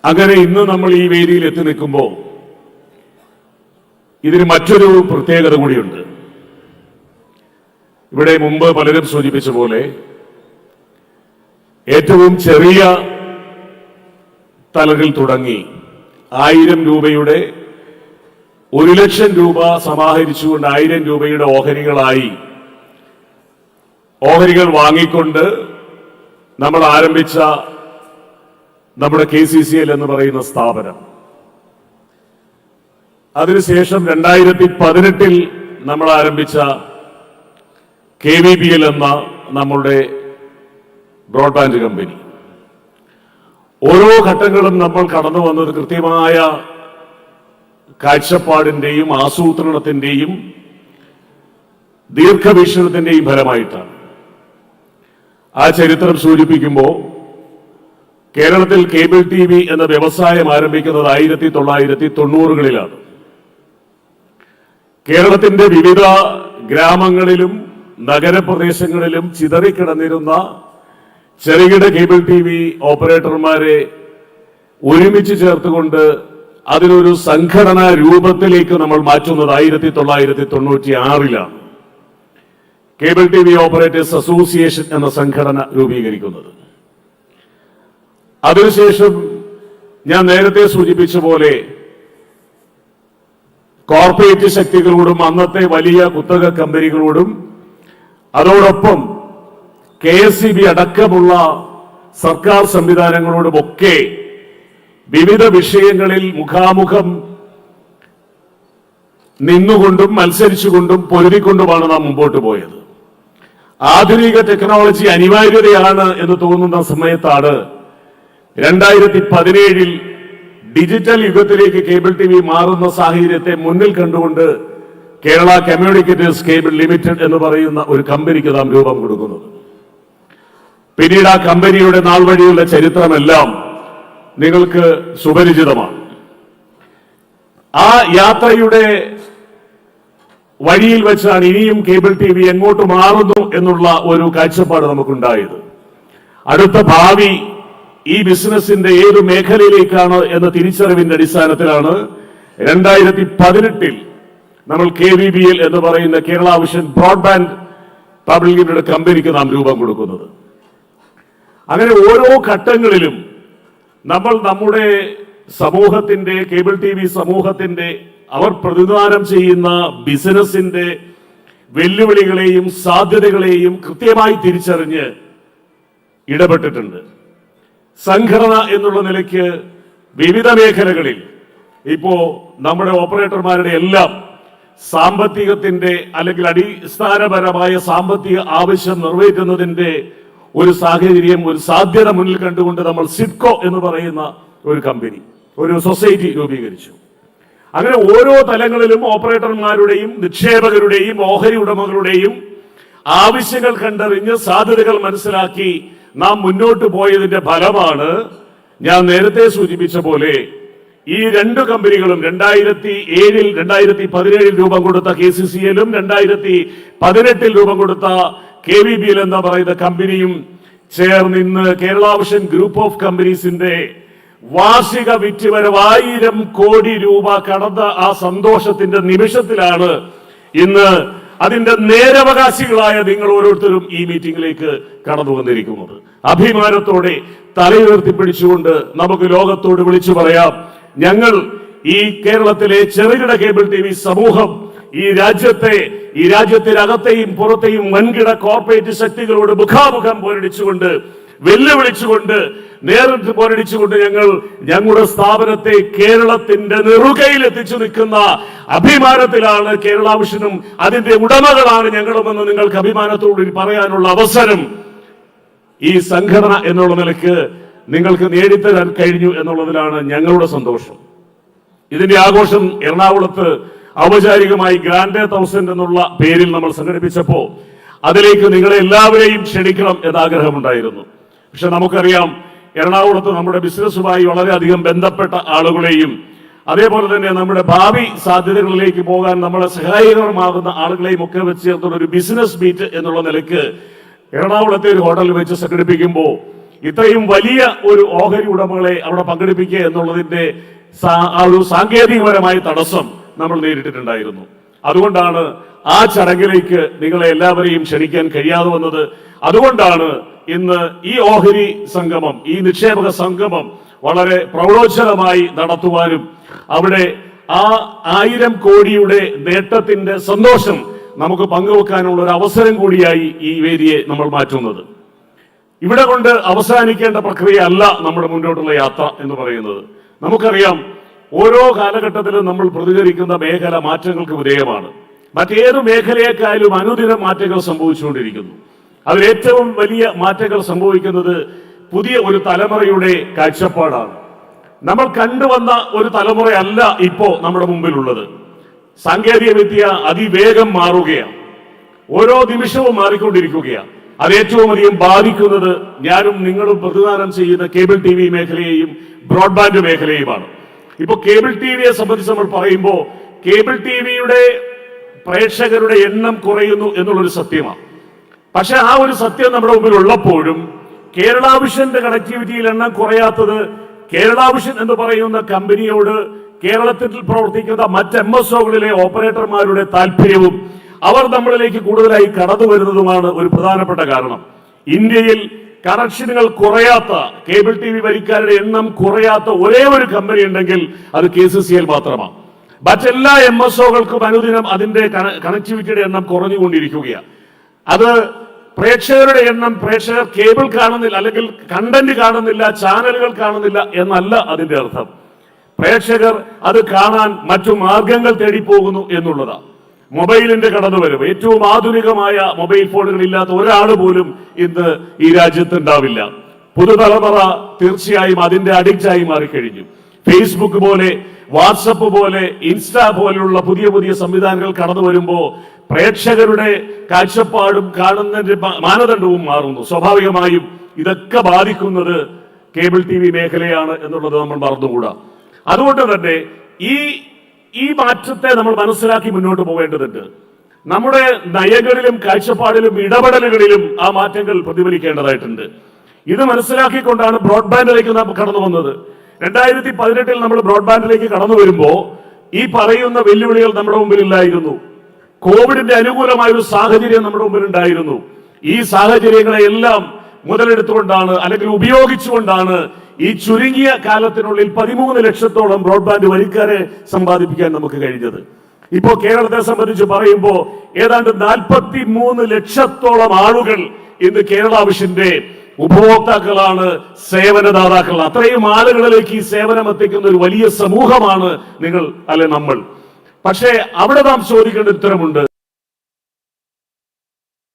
അങ്ങനെ ഇന്ന് നമ്മൾ ഈ വേദിയിൽ എത്തി നിൽക്കുമ്പോൾ ഇതിന് മറ്റൊരു പ്രത്യേകത കൂടിയുണ്ട്. ഇവിടെ മുമ്പ് പലരും സൂചിപ്പിച്ച പോലെ ഏറ്റവും ചെറിയ തലത്തിൽ തുടങ്ങി 1000 രൂപയുടെ 1,00,000 രൂപ സമാഹരിച്ചുകൊണ്ട് 1000 രൂപയുടെ ഓഹരികൾ വാങ്ങിക്കൊണ്ട് നമ്മൾ ആരംഭിച്ച നമ്മുടെ KCCL എന്ന് പറയുന്ന സ്ഥാപനം, അതിനുശേഷം 2018 നമ്മൾ ആരംഭിച്ച KVBL എന്ന നമ്മളുടെ ബ്രോഡ്ബാൻഡ് കമ്പനി, ഓരോ ഘട്ടങ്ങളും നമ്മൾ കടന്നു വന്നത് കൃത്യമായ കാഴ്ചപ്പാടിന്റെയും ആസൂത്രണത്തിന്റെയും ദീർഘവീക്ഷണത്തിന്റെയും ഫലമായിട്ടാണ്. ആ ചരിത്രം സൂചിപ്പിക്കുമ്പോൾ കേരളത്തിൽ കേബിൾ TV എന്ന വ്യവസായം ആരംഭിക്കുന്നത് 1990കളിലാണ്. കേരളത്തിന്റെ വിവിധ ഗ്രാമങ്ങളിലും നഗരപ്രദേശങ്ങളിലും ചിതറിക്കിടന്നിരുന്ന ചെറുകിട കേബിൾ TV ഓപ്പറേറ്റർമാരെ ഒരുമിച്ച് ചേർത്തുകൊണ്ട് അതിനൊരു സംഘടനാ രൂപത്തിലേക്ക് നമ്മൾ മാറ്റുന്നത് 1996ലാണ്. കേബിൾ TV ഓപ്പറേറ്റേഴ്സ് അസോസിയേഷൻ എന്ന സംഘടന രൂപീകരിക്കുന്നത്. അതിനുശേഷം ഞാൻ നേരത്തെ സൂചിപ്പിച്ച പോലെ കോർപ്പറേറ്റ് ശക്തികളോടും അന്നത്തെ വലിയ കുത്തക കമ്പനികളോടും അതോടൊപ്പം KSEB അടക്കമുള്ള സർക്കാർ സംവിധാനങ്ങളോടുമൊക്കെ വിവിധ വിഷയങ്ങളിൽ മുഖാമുഖം നിന്നുകൊണ്ടും മത്സരിച്ചുകൊണ്ടും പൊരുതിക്കൊണ്ടുമാണ് നാം മുമ്പോട്ട് പോയത്. ആധുനിക ടെക്നോളജി അനിവാര്യതയാണ് എന്ന് തോന്നുന്ന സമയത്താണ് 2017 ഡിജിറ്റൽ യുഗത്തിലേക്ക് കേബിൾ TV മാറുന്ന സാഹചര്യത്തെ മുന്നിൽ കണ്ടുകൊണ്ട് കേരള കമ്മ്യൂണിക്കേറ്റേഴ്സ് കേബിൾ ലിമിറ്റഡ് എന്ന് പറയുന്ന ഒരു കമ്പനിക്ക് നാം രൂപം കൊടുക്കുന്നത്. പിന്നീട് ആ കമ്പനിയുടെ നാൾ വഴിയുള്ള ചരിത്രമെല്ലാം നിങ്ങൾക്ക് സുപരിചിതമാണ്. ആ യാത്രയുടെ വഴിയിൽ വെച്ചാണ് ഇനിയും കേബിൾ TV എങ്ങോട്ട് മാറുന്നു എന്നുള്ള ഒരു കാഴ്ചപ്പാട് നമുക്കുണ്ടായത്. അടുത്ത ഭാവി ഈ ബിസിനസിന്റെ ഏത് മേഖലയിലേക്കാണ് എന്ന തിരിച്ചറിവിന്റെ അടിസ്ഥാനത്തിലാണ് 2018 നമ്മൾ KVBL എന്ന് പറയുന്ന Kerala vision broadband public limited കമ്പനിക്ക് നാം രൂപം കൊടുക്കുന്നത്. അങ്ങനെ ഓരോ ഘട്ടങ്ങളിലും നമ്മൾ നമ്മുടെ സമൂഹത്തിന്റെ കേബിൾ TV സമൂഹത്തിന്റെ അവർ പ്രതിനിധാനം ചെയ്യുന്ന ബിസിനസിന്റെ വെല്ലുവിളികളെയും സാധ്യതകളെയും കൃത്യമായി തിരിച്ചറിഞ്ഞ് ഇടപെട്ടിട്ടുണ്ട്. സംഘടന എന്നുള്ള നിലയ്ക്ക് വിവിധ മേഖലകളിൽ ഇപ്പോ നമ്മുടെ ഓപ്പറേറ്റർമാരുടെ എല്ലാം സാമ്പത്തികത്തിന്റെ അല്ലെങ്കിൽ അടിസ്ഥാനപരമായ സാമ്പത്തിക ആവശ്യം നിറവേറ്റുന്നതിന്റെ ഒരു സാഹചര്യം, ഒരു സാധ്യത മുന്നിൽ കണ്ടുകൊണ്ട് നമ്മൾ സിഡ്കോ എന്ന് പറയുന്ന ഒരു കമ്പനി, ഒരു സൊസൈറ്റി രൂപീകരിച്ചു. അങ്ങനെ ഓരോ തലങ്ങളിലും ഓപ്പറേറ്റർമാരുടെയും നിക്ഷേപകരുടെയും ഓഹരി ഉടമകളുടെയും ആവശ്യങ്ങൾ കണ്ടറിഞ്ഞ് സാധ്യതകൾ മനസ്സിലാക്കി നാം മുന്നോട്ട് പോയതിന്റെ ഫലമാണ് ഞാൻ നേരത്തെ സൂചിപ്പിച്ച പോലെ ഈ രണ്ട് കമ്പനികളും 2017 രൂപം കൊടുത്ത KCCL-ഉം 2018 രൂപം കൊടുത്ത KVBL എന്ന് പറയുന്ന കമ്പനിയും ചേർന്ന് കേരള വിഷൻ ഗ്രൂപ്പ് ഓഫ് കമ്പനീസിന്റെ വാർഷിക വിറ്റുവരവ് 1000 കോടി രൂപ കടന്ന ആ സന്തോഷത്തിന്റെ നിമിഷത്തിലാണ് ഇന്ന് അതിന്റെ നേരവകാശികളായ നിങ്ങൾ ഓരോരുത്തരും ഈ മീറ്റിംഗിലേക്ക് കടന്നു വന്നിരിക്കുന്നത്. അഭിമാനത്തോടെ തലയുയർത്തിപ്പിടിച്ചുകൊണ്ട് നമുക്ക് ലോകത്തോട് വിളിച്ചു പറയാം, ഞങ്ങൾ ഈ കേരളത്തിലെ ചെറുകിട കേബിൾ TV സമൂഹം ഈ രാജ്യത്തിനകത്തെയും പുറത്തെയും വൻകിട കോർപ്പറേറ്റ് ശക്തികളോട് മുഖാമുഖം പോരടിച്ചുകൊണ്ട് വെല്ലുവിളിച്ചുകൊണ്ട് നേരിട്ട് പോരടിച്ചുകൊണ്ട് ഞങ്ങളുടെ സ്ഥാപനത്തെ കേരളത്തിന്റെ നെറുകയിൽ എത്തിച്ചു നിൽക്കുന്ന അഭിമാനത്തിലാണ് കേരള വിഷനും അതിന്റെ ഉടമകളാണ് ഞങ്ങളുമെന്ന് നിങ്ങൾക്ക് അഭിമാനത്തോടുകൂടി പറയാനുള്ള അവസരം ഈ സംഘടന എന്നുള്ള നിലയ്ക്ക് നിങ്ങൾക്ക് നേടിത്തരാൻ കഴിഞ്ഞു എന്നുള്ളതിലാണ് ഞങ്ങളുടെ സന്തോഷം. ഇതിന്റെ ആഘോഷം എറണാകുളത്ത് ഔപചാരികമായി ഗ്രാൻഡ് 1000 എന്നുള്ള പേരിൽ നമ്മൾ സംഘടിപ്പിച്ചപ്പോ അതിലേക്ക് നിങ്ങളെ എല്ലാവരെയും ക്ഷണിക്കണം എന്ന ആഗ്രഹമുണ്ടായിരുന്നു. പക്ഷെ നമുക്കറിയാം, എറണാകുളത്ത് നമ്മുടെ ബിസിനസ്സുമായി വളരെയധികം ബന്ധപ്പെട്ട ആളുകളെയും അതേപോലെ തന്നെ നമ്മുടെ ഭാവി സാധ്യതകളിലേക്ക് പോകാൻ നമ്മളെ സഹായകരമാകുന്ന ആളുകളെയും ഒക്കെ വെച്ച് ചേർത്തുള്ള ഒരു ബിസിനസ് മീറ്റ് എന്നുള്ള നിലയ്ക്ക് എറണാകുളത്തെ ഒരു ഹോട്ടലിൽ വെച്ച് സംഘടിപ്പിക്കുമ്പോൾ ഇത്രയും വലിയ ഒരു ഓഹരി ഉടമകളെ അവിടെ പങ്കെടുപ്പിക്കുക എന്നുള്ളതിന്റെ ആ ഒരു സാങ്കേതികപരമായ തടസ്സം നമ്മൾ നേരിട്ടിട്ടുണ്ടായിരുന്നു. അതുകൊണ്ടാണ് ആ ചടങ്ങിലേക്ക് നിങ്ങളെ എല്ലാവരെയും ക്ഷണിക്കാൻ കഴിയാതെ വന്നത്. അതുകൊണ്ടാണ് ഇന്ന് ഈ ഓഹരി സംഗമം, ഈ നിക്ഷേപക സംഗമം വളരെ പ്രൗഢോജ്വലമായി നടത്തുവാനും അവിടെ ആ 1000 കോടിയുടെ നേട്ടത്തിന്റെ സന്തോഷം നമുക്ക് പങ്കുവെക്കാനുള്ള ഒരു അവസരം കൂടിയായി ഈ വേദിയെ നമ്മൾ മാറ്റുന്നത്. ഇവിടെ കൊണ്ട് അവസാനിക്കേണ്ട പ്രക്രിയ അല്ല നമ്മുടെ മുന്നോട്ടുള്ള യാത്ര എന്ന് പറയുന്നത്. നമുക്കറിയാം, ഓരോ കാലഘട്ടത്തിലും നമ്മൾ പ്രതികരിക്കുന്ന മേഖല മാറ്റങ്ങൾക്ക് വിധേയമാണ്. മറ്റേത് മേഖലയെക്കാളും അനുദിനം മാറ്റങ്ങൾ സംഭവിച്ചുകൊണ്ടിരിക്കുന്നു. അതിലേറ്റവും വലിയ മാറ്റങ്ങൾ സംഭവിക്കുന്നത് പുതിയ ഒരു തലമുറയുടെ കാഴ്ചപ്പാടാണ്. നമ്മൾ കണ്ടുവന്ന ഒരു തലമുറയല്ല ഇപ്പോ നമ്മുടെ മുമ്പിലുള്ളത്. സാങ്കേതിക വിദ്യ അതിവേഗം മാറുകയാണ്, ഓരോ നിമിഷവും മാറിക്കൊണ്ടിരിക്കുകയാണ്. അത് ഏറ്റവും അധികം ബാധിക്കുന്നത് ഞാനും നിങ്ങളും പ്രതിദാനം ചെയ്യുന്ന കേബിൾ ടി വി മേഖലയെയും ബ്രോഡ്ബാൻഡ് മേഖലയുമാണ്. ഇപ്പൊ കേബിൾ ടി വിയെ സംബന്ധിച്ച് നമ്മൾ പറയുമ്പോൾ കേബിൾ ടി വിയുടെ പ്രേക്ഷകരുടെ എണ്ണം കുറയുന്നു എന്നുള്ളൊരു സത്യമാണ്. പക്ഷെ ആ ഒരു സത്യം നമ്മുടെ മുമ്പിൽ ഉള്ളപ്പോഴും കേരള വിഷന്റെ കണക്ടിവിറ്റിയിൽ എണ്ണം കുറയാത്തത് കേരള വിഷൻ എന്ന് പറയുന്ന കമ്പനിയോട് കേരളത്തിൽ പ്രവർത്തിക്കുന്ന മറ്റ് MSOകളിലെ ഓപ്പറേറ്റർമാരുടെ താല്പര്യവും അവർ നമ്മളിലേക്ക് കൂടുതലായി കടന്നു വരുന്നതുമാണ് ഒരു പ്രധാനപ്പെട്ട കാരണം. ഇന്ത്യയിൽ കണക്ഷനുകൾ കുറയാത്ത, കേബിൾ ടി വി വരിക്കാരുടെ എണ്ണം കുറയാത്ത ഒരേ ഒരു കമ്പനി ഉണ്ടെങ്കിൽ അത് KCCL മാത്രമാണ്. മറ്റെല്ലാ MSOകൾക്കും അനുദിനം അതിന്റെ കണക്ടിവിറ്റിയുടെ എണ്ണം കുറഞ്ഞുകൊണ്ടിരിക്കുകയാണ്. അത് പ്രേക്ഷകരുടെ എണ്ണം, പ്രേക്ഷകർ കേബിൾ കാണുന്നില്ല, അല്ലെങ്കിൽ കണ്ടന്റ് കാണുന്നില്ല, ചാനലുകൾ കാണുന്നില്ല എന്നല്ല അതിന്റെ അർത്ഥം. പ്രേക്ഷകർ അത് കാണാൻ മറ്റു മാർഗങ്ങൾ തേടിപ്പോകുന്നു എന്നുള്ളതാണ്. മൊബൈലിന്റെ കടന്നുവരവ്, ഏറ്റവും ആധുനികമായ മൊബൈൽ ഫോണുകൾ ഇല്ലാത്ത ഒരാൾ പോലും ഇന്ന് ഈ രാജ്യത്ത് ഉണ്ടാവില്ല. പുതുതലമുറ തീർച്ചയായും അതിന്റെ അഡിക്റ്റായി മാറിക്കഴിഞ്ഞു. ഫേസ്ബുക്ക് പോലെ, വാട്സപ്പ് പോലെ, ഇൻസ്റ്റാ പോലെയുള്ള പുതിയ പുതിയ സംവിധാനങ്ങൾ കടന്നു വരുമ്പോൾ പ്രേക്ഷകരുടെ കാഴ്ചപ്പാടും കാണുന്നതിന്റെ മാനദണ്ഡവും മാറുന്നു. സ്വാഭാവികമായും ഇതൊക്കെ ബാധിക്കുന്നത് കേബിൾ ടി വി മേഖലയാണ് എന്നുള്ളത് നമ്മൾ മറന്നുകൂടാ. അതുകൊണ്ട് തന്നെ ഈ മാറ്റത്തെ നമ്മൾ മനസ്സിലാക്കി മുന്നോട്ട് പോകേണ്ടതുണ്ട്. നമ്മുടെ നയങ്ങളിലും കാഴ്ചപ്പാടിലും ഇടപെടലുകളിലും ആ മാറ്റങ്ങൾ പ്രതിഫലിക്കേണ്ടതായിട്ടുണ്ട്. ഇത് മനസ്സിലാക്കിക്കൊണ്ടാണ് ബ്രോഡ്ബാൻഡിലേക്ക് നാം കടന്നു വന്നത്. 2018 നമ്മൾ ബ്രോഡ്ബാൻഡിലേക്ക് കടന്നു വരുമ്പോൾ ഈ പറയുന്ന വെല്ലുവിളികൾ നമ്മുടെ മുമ്പിലില്ലായിരുന്നു. കോവിഡിന്റെ അനുകൂലമായ ഒരു സാഹചര്യം നമ്മുടെ മുമ്പിൽ ഉണ്ടായിരുന്നു. ഈ സാഹചര്യങ്ങളെല്ലാം മുതലെടുത്തുകൊണ്ടാണ്, അല്ലെങ്കിൽ ഉപയോഗിച്ചുകൊണ്ടാണ് ഈ ചുരുങ്ങിയ കാലത്തിനുള്ളിൽ 13 ലക്ഷത്തോളം ബ്രോഡ്ബാൻഡ് വരിക്കാരെ സമ്പാദിപ്പിക്കാൻ നമുക്ക് കഴിഞ്ഞത്. ഇപ്പോ കേരളത്തെ സംബന്ധിച്ച് പറയുമ്പോൾ ഏതാണ്ട് 43 ലക്ഷത്തോളം ആളുകൾ ഇന്ന് കേരള വിഷന്റെ ഉപഭോക്താക്കളാണ്, സേവനദാതാക്കളാണ്. അത്രയും ആളുകളിലേക്ക് ഈ സേവനം എത്തിക്കുന്ന ഒരു വലിയ സമൂഹമാണ് നിങ്ങൾ, അല്ലെ നമ്മൾ. പക്ഷേ അവിടെ നാം ചോദിക്കേണ്ട ഉത്തരമുണ്ട്.